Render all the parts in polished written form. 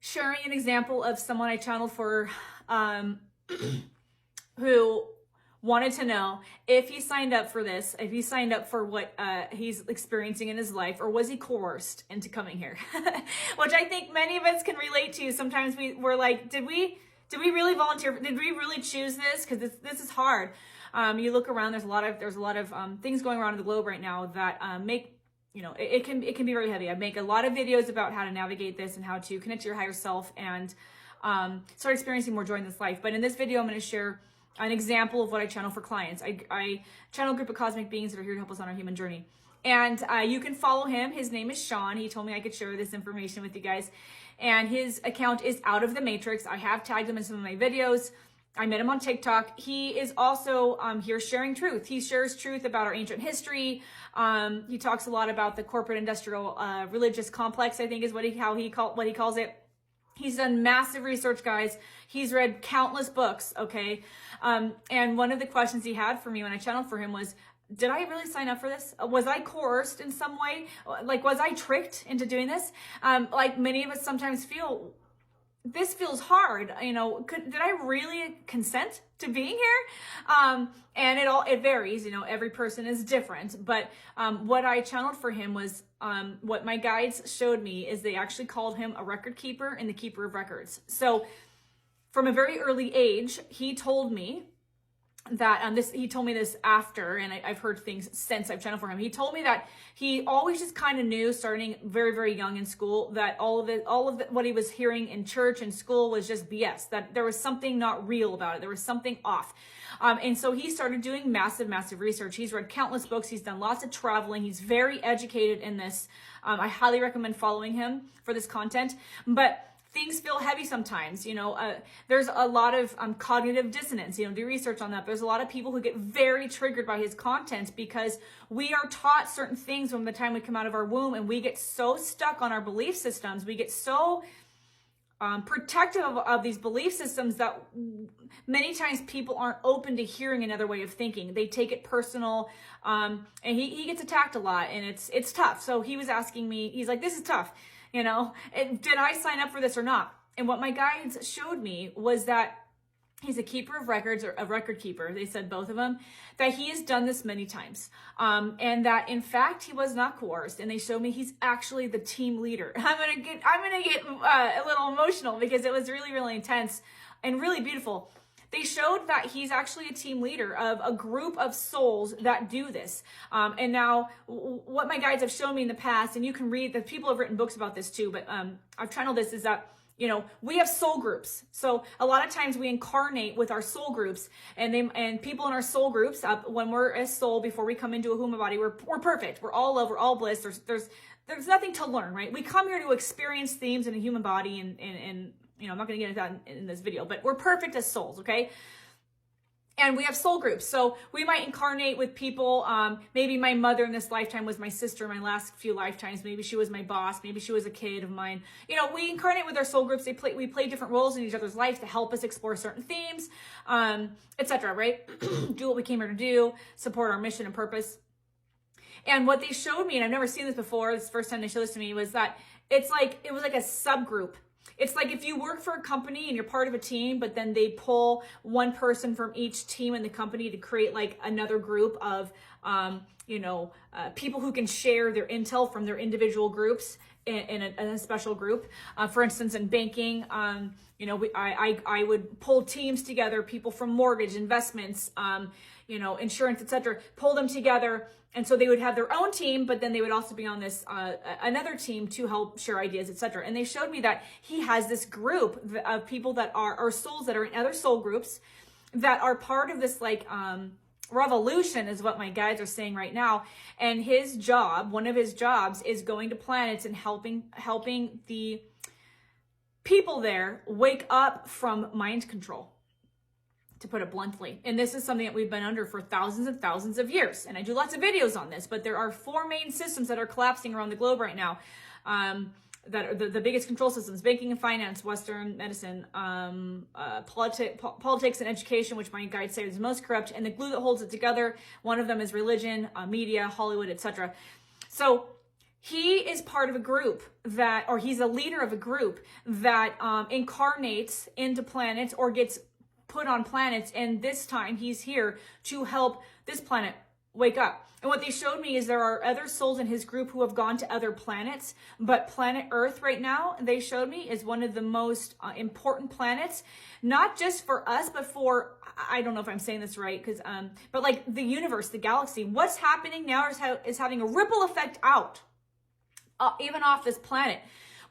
sharing an example of someone I channeled for who wanted to know if he signed up for this, if he signed up for what he's experiencing in his life, or was he coerced into coming here? Which I think many of us can relate to. Sometimes we're like, did we really volunteer? Did we really choose this? Because this is hard. You look around, there's a lot of things going around in the globe right now that make, you know, it can be very heavy. I make a lot of videos about how to navigate this and how to connect to your higher self and start experiencing more joy in this life. But in this video, I'm going to share an example of what I channel for clients. I channel a group of cosmic beings that are here to help us on our human journey. And you can follow him. His name is Sean. He told me I could share this information with you guys. And his account is Out of the Matrix. I have tagged him in some of my videos. I met him on TikTok. He is also here sharing truth. He shares truth about our ancient history. He talks a lot about the corporate industrial religious complex, I think is what he calls it. He's done massive research, guys. He's read countless books, okay? And one of the questions he had for me when I channeled for him was, did I really sign up for this? Was I coerced in some way? Like, was I tricked into doing this? Like many of us sometimes feel, this feels hard, you know, did I really consent to being here? And it varies, you know, every person is different. But what I channeled for him was, what my guides showed me is they actually called him a record keeper and the keeper of records. So from a very early age, he told me that he told me this after, and I've heard things since I've channeled for him. He told me that he always just kind of knew, starting very, very young in school, that all of what he was hearing in church and school was just BS, that there was something not real about it. There was something off. And so he started doing massive, massive research. He's read countless books. He's done lots of traveling. He's very educated in this. I highly recommend following him for this content. But things feel heavy sometimes, you know, there's a lot of cognitive dissonance, you know, do research on that. There's a lot of people who get very triggered by his content because we are taught certain things from the time we come out of our womb, and we get so stuck on our belief systems. We get so protective of these belief systems that many times people aren't open to hearing another way of thinking. They take it personal, and he gets attacked a lot, and it's tough. So he was asking me, he's like, this is tough. You know, did I sign up for this or not? And what my guides showed me was that he's a keeper of records, or a record keeper. They said both of them, that he has done this many times. And that in fact, he was not coerced. And they showed me he's actually the team leader. I'm going to get a little emotional because it was really, really intense and really beautiful. They showed that he's actually a team leader of a group of souls that do this. And now what my guides have shown me in the past, and you can read, the people have written books about this too, but I've channeled this, is that, you know, we have soul groups. So a lot of times we incarnate with our soul groups, and people in our soul groups, when we're a soul, before we come into a human body, we're perfect. We're all love, we're all bliss. There's nothing to learn, right? We come here to experience themes in a human body, and you know, I'm not going to get into that in this video, but we're perfect as souls, okay? And we have soul groups. So we might incarnate with people. Maybe my mother in this lifetime was my sister in my last few lifetimes. Maybe she was my boss. Maybe she was a kid of mine. You know, we incarnate with our soul groups. We play different roles in each other's lives to help us explore certain themes, etc., right? Do what we came here to do, support our mission and purpose. And what they showed me, and I've never seen this before, this is the first time they showed this to me, was that it was like a subgroup. It's like if you work for a company and you're part of a team, but then they pull one person from each team in the company to create like another group of, people who can share their intel from their individual groups in a special group. For instance, in banking, I would pull teams together, people from mortgage, investments, insurance, etc., pull them together. And so they would have their own team, but then they would also be on this another team to help share ideas, etc. And they showed me that he has this group of people that are souls that are in other soul groups that are part of this revolution, is what my guides are saying right now. And his job, one of his jobs, is going to planets and helping the people there wake up from mind control, to put it bluntly. And this is something that we've been under for thousands and thousands of years. And I do lots of videos on this, but there are 4 main systems that are collapsing around the globe right now. That are the biggest control systems: banking and finance, Western medicine, politics and education, which my guides say is most corrupt, and the glue that holds it together, one of them is religion, media, Hollywood, etc. So he is part of a group that, or he's a leader of a group that incarnates into planets or gets put on planets. And this time he's here to help this planet wake up. And what they showed me is there are other souls in his group who have gone to other planets, but planet Earth right now, they showed me, is one of the most important planets, not just for us, but for, I don't know if I'm saying this right, because but like the universe, the galaxy. What's happening now is having a ripple effect out, even off this planet.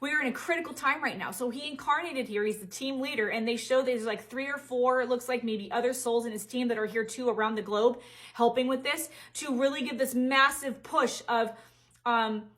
We are in a critical time right now. So he incarnated here. He's the team leader. And they show there's like 3 or 4, it looks like maybe other souls in his team that are here too around the globe helping with this to really give this massive push of,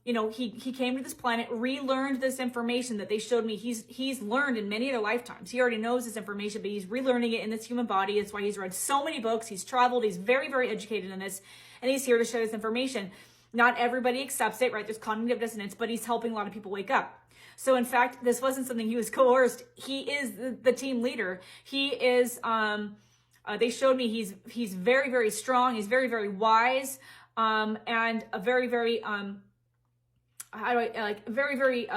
you know, he came to this planet, relearned this information that they showed me. He's learned in many other lifetimes. He already knows this information, but he's relearning it in this human body. That's why he's read so many books. He's traveled. He's very, very educated in this. And he's here to share this information. Not everybody accepts it, right? There's cognitive dissonance, but he's helping a lot of people wake up. So in fact, this wasn't something he was coerced. He is the team leader. He is, they showed me he's very, very strong. He's very, very wise, and a very, very, very, very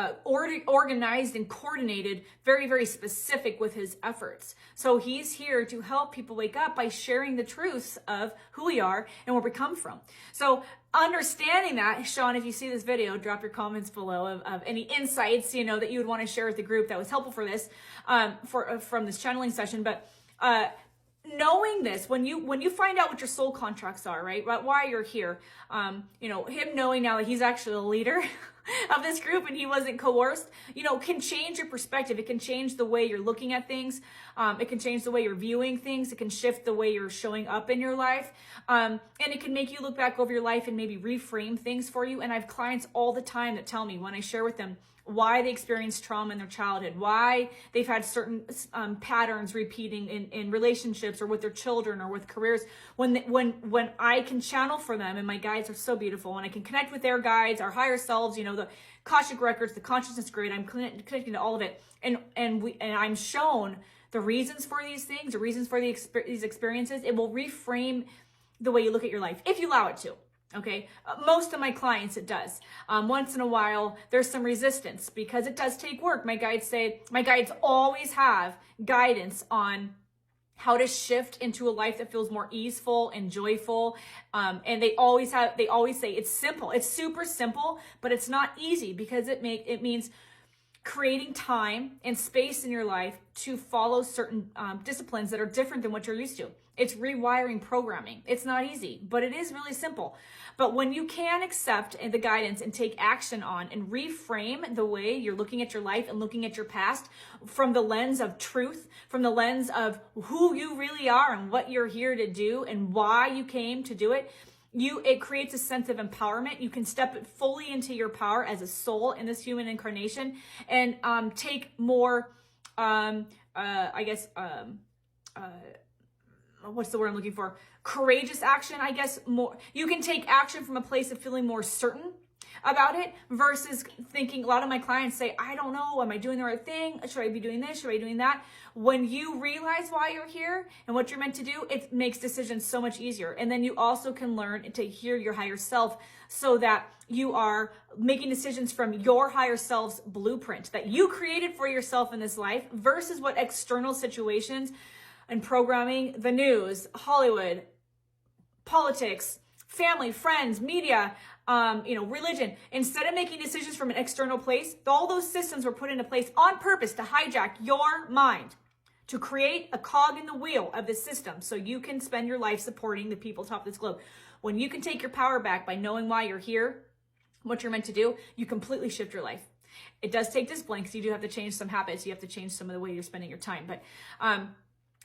organized and coordinated, very, very specific with his efforts. So he's here to help people wake up by sharing the truths of who we are and where we come from. So understanding that, Sean, if you see this video, drop your comments below of any insights, you know, that you would want to share with the group that was helpful for this, from this channeling session. But knowing this, when you find out what your soul contracts are, right, why you're here, you know, him knowing now that he's actually a leader of this group and he wasn't coerced, you know, can change your perspective. It can change the way you're looking at things. It can change the way you're viewing things. It can shift the way you're showing up in your life. And it can make you look back over your life and maybe reframe things for you. And I have clients all the time that tell me when I share with them why they experienced trauma in their childhood, why they've had certain patterns repeating in relationships or with their children or with careers. When I can channel for them, and my guides are so beautiful, and I can connect with their guides, our higher selves, you know, the Akashic records, the consciousness grid, I'm connecting to all of it, and I'm shown the reasons for these things, the reasons for these experiences. It will reframe the way you look at your life if you allow it to. Okay, most of my clients, it does. Once in a while, there's some resistance because it does take work. My guides always have guidance on how to shift into a life that feels more easeful and joyful. And they always say it's simple. It's super simple, but it's not easy because it means creating time and space in your life to follow certain disciplines that are different than what you're used to. It's rewiring programming. It's not easy, but it is really simple. But when you can accept the guidance and take action on and reframe the way you're looking at your life and looking at your past from the lens of truth, from the lens of who you really are and what you're here to do and why you came to do it, it creates a sense of empowerment. You can step fully into your power as a soul in this human incarnation and take more, what's the word I'm looking for? Courageous action, I guess. More, you can take action from a place of feeling more certain about it versus thinking. A lot of my clients say, I don't know, am I doing the right thing? Should I be doing this? Should I be doing that? When you realize why you're here and what you're meant to do, it makes decisions so much easier. And then you also can learn to hear your higher self so that you are making decisions from your higher self's blueprint that you created for yourself in this life versus what external situations and programming, the news, Hollywood, politics, family, friends, media, religion. Instead of making decisions from an external place, all those systems were put into place on purpose to hijack your mind, to create a cog in the wheel of the system so you can spend your life supporting the people atop this globe. When you can take your power back by knowing why you're here, what you're meant to do, you completely shift your life. It does take discipline because you do have to change some habits. You have to change some of the way you're spending your time. But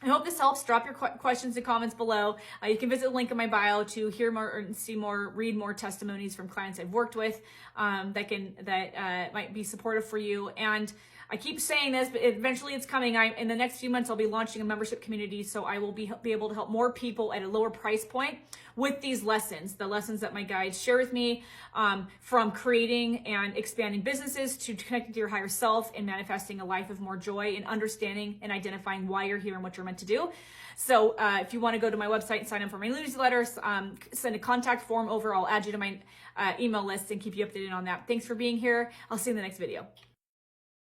I hope this helps. Drop your questions and comments below. You can visit the link in my bio to hear more or see more, read more testimonies from clients I've worked with that might be supportive for you. And I keep saying this, but eventually it's coming. In the next few months, I'll be launching a membership community, so I will be able to help more people at a lower price point with these lessons, the lessons that my guides share with me, from creating and expanding businesses to connecting to your higher self and manifesting a life of more joy and understanding and identifying why you're here and what you're meant to do. So if you want to go to my website and sign up for my newsletters, send a contact form over. I'll add you to my email list and keep you updated on that. Thanks for being here. I'll see you in the next video.